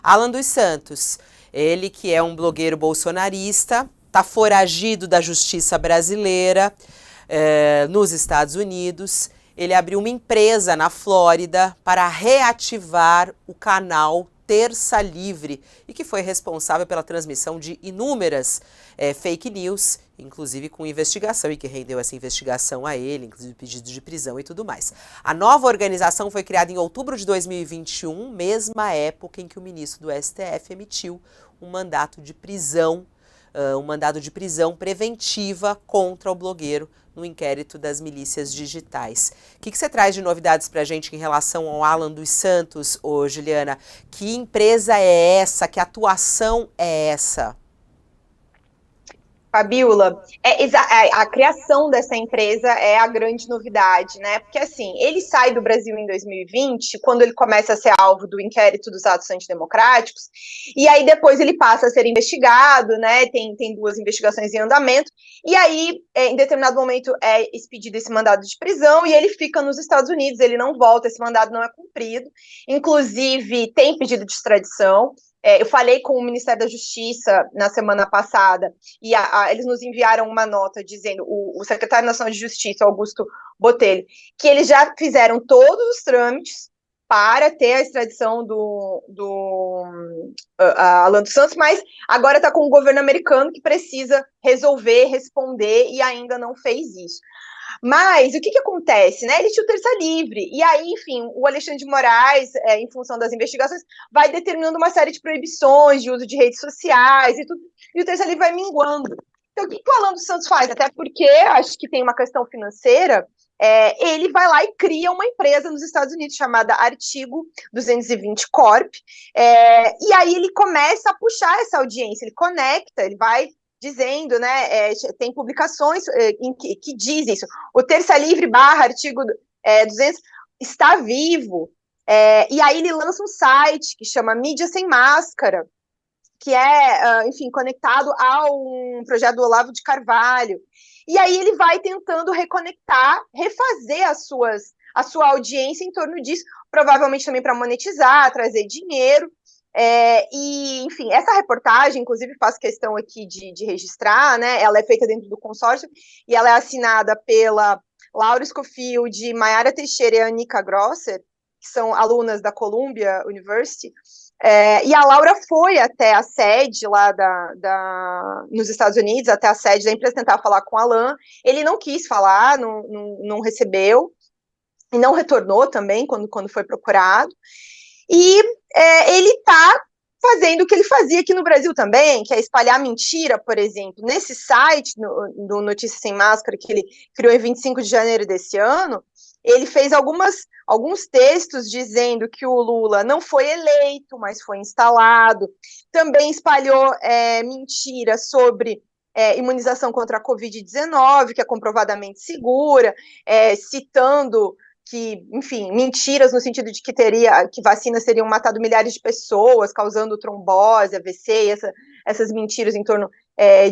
Alan dos Santos, ele que é um blogueiro bolsonarista, está foragido da justiça brasileira nos Estados Unidos. Ele abriu uma empresa na Flórida para reativar o canal Terça Livre e que foi responsável pela transmissão de inúmeras fake news, inclusive com investigação, e que rendeu essa investigação a ele, inclusive pedido de prisão e tudo mais. A nova organização foi criada em outubro de 2021, mesma época em que o ministro do STF emitiu um mandado de prisão preventiva contra o blogueiro no inquérito das milícias digitais. O que você traz de novidades para a gente em relação ao Alan dos Santos, Juliana? Que empresa é essa? Que atuação é essa? Fabiola, a criação dessa empresa é a grande novidade, né? Porque, assim, ele sai do Brasil em 2020, quando ele começa a ser alvo do inquérito dos atos antidemocráticos, e aí depois ele passa a ser investigado, né? Tem duas investigações em andamento, e aí, em determinado momento, é expedido esse mandado de prisão, e ele fica nos Estados Unidos, ele não volta, esse mandado não é cumprido, inclusive tem pedido de extradição. Eu falei com o Ministério da Justiça na semana passada e eles nos enviaram uma nota dizendo, o secretário nacional de Justiça, Augusto Botelho, que eles já fizeram todos os trâmites para ter a extradição do Alan dos Santos, mas agora está com o governo americano que precisa resolver, responder e ainda não fez isso. Mas o que acontece, né? Ele tinha o Terça Livre, e aí, enfim, o Alexandre de Moraes, em função das investigações, vai determinando uma série de proibições de uso de redes sociais e tudo, e o Terça Livre vai minguando. Então, o que o Alan dos Santos faz? Até porque, acho que tem uma questão financeira, ele vai lá e cria uma empresa nos Estados Unidos chamada Artigo 220 Corp, e aí ele começa a puxar essa audiência, ele conecta, ele vai dizendo, né, tem publicações que dizem isso. O Terça Livre / artigo 200 está vivo, e aí ele lança um site que chama Mídia Sem Máscara, que é, enfim, conectado ao projeto do Olavo de Carvalho. E aí ele vai tentando reconectar, refazer a sua audiência em torno disso, provavelmente também para monetizar, trazer dinheiro. E, enfim, essa reportagem, inclusive, faço questão aqui de registrar, né? Ela é feita dentro do consórcio e ela é assinada pela Laura Scofield, Mayara Teixeira e Anica Grosser, que são alunas da Columbia University. E a Laura foi até a sede lá nos Estados Unidos, até a sede da empresa, tentar falar com o Alan. Ele não quis falar, não recebeu, e não retornou também quando foi procurado. E ele está fazendo o que ele fazia aqui no Brasil também, que é espalhar mentira, por exemplo. Nesse site, do Notícias Sem Máscara, que ele criou em 25 de janeiro desse ano, ele fez alguns textos dizendo que o Lula não foi eleito, mas foi instalado. Também espalhou mentira sobre imunização contra a Covid-19, que é comprovadamente segura, citando que, enfim, mentiras no sentido de que vacinas teriam matado milhares de pessoas, causando trombose, AVC, essas mentiras em torno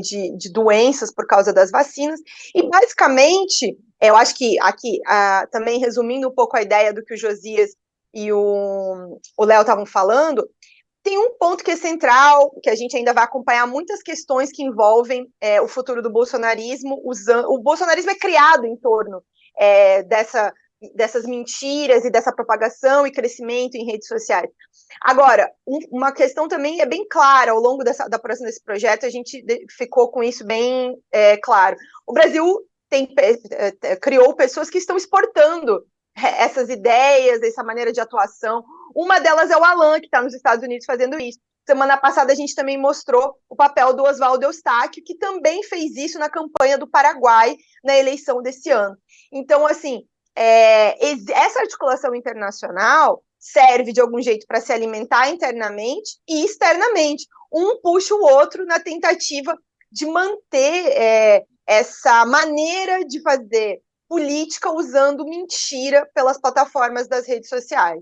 de doenças por causa das vacinas. E, basicamente, eu acho que aqui, também resumindo um pouco a ideia do que o Josias e o Léo estavam falando, tem um ponto que é central, que a gente ainda vai acompanhar muitas questões que envolvem o futuro do bolsonarismo. O bolsonarismo é criado em torno dessas mentiras e dessa propagação e crescimento em redes sociais. Agora, uma questão também é bem clara, ao longo da apuração desse projeto, a gente ficou com isso bem claro. O Brasil criou pessoas que estão exportando essas ideias, essa maneira de atuação. Uma delas é o Alan, que está nos Estados Unidos fazendo isso. Semana passada a gente também mostrou o papel do Oswaldo Eustáquio, que também fez isso na campanha do Paraguai na eleição desse ano. Então, assim, essa articulação internacional serve de algum jeito para se alimentar internamente e externamente. Um puxa o outro na tentativa de manter essa maneira de fazer política usando mentira pelas plataformas das redes sociais.